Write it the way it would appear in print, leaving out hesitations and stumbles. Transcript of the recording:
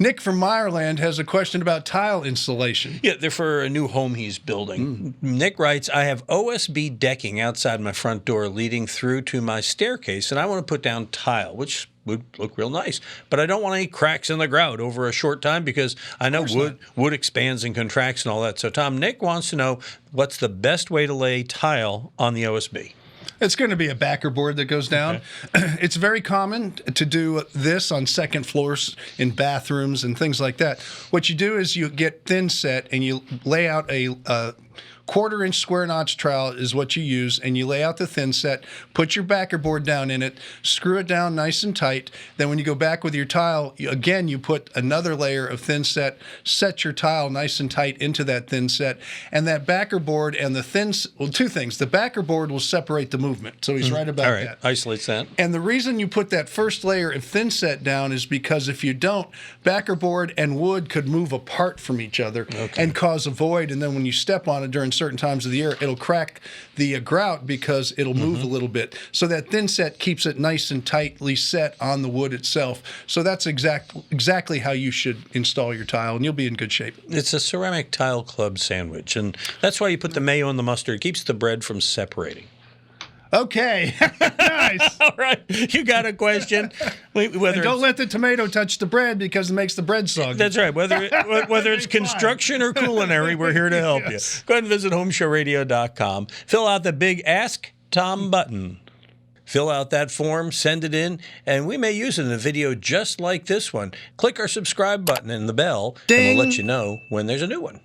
Nick from Meyerland has a question about tile installation. Yeah, they're for a new home he's building. Nick writes, I have OSB decking outside my front door leading through to my staircase, and I want to put down tile, which would look real nice. But I don't want any cracks in the grout over a short time because I know wood expands and contracts and all that. So, Tom, Nick wants to know what's the best way to lay tile on the OSB? It's going to be a backer board that goes down. Okay. It's very common to do this on second floors in bathrooms and things like that. What you do is you get thin set and you lay out a quarter-inch square notch trowel is what you use, and you lay out the thin set, put your backer board down in it, screw it down nice and tight. Then when you go back with your tile, again, you put another layer of thin set your tile nice and tight into that thin set, and that backer board and the two things. The backer board will separate the movement, so he's right about that. Isolates that. And the reason you put that first layer of thin set down is because if you don't, backer board and wood could move apart from each other and cause a void, and then when you step on it during certain times of the year, it'll crack the grout because it'll move a little bit. So that thin set keeps it nice and tightly set on the wood itself. So that's exactly how you should install your tile, and you'll be in good shape. It's a ceramic tile club sandwich, and that's why you put the mayo and the mustard. It keeps the bread from separating. Okay. Nice. All right. You got a question? Don't let the tomato touch the bread because it makes the bread soggy. That's right. Whether it's construction or culinary, we're here to help you. Go ahead and visit HomeShowRadio.com. Fill out the big Ask Tom button. Fill out that form, send it in, and we may use it in a video just like this one. Click our subscribe button and the bell, Ding. and we'll let you know when there's a new one.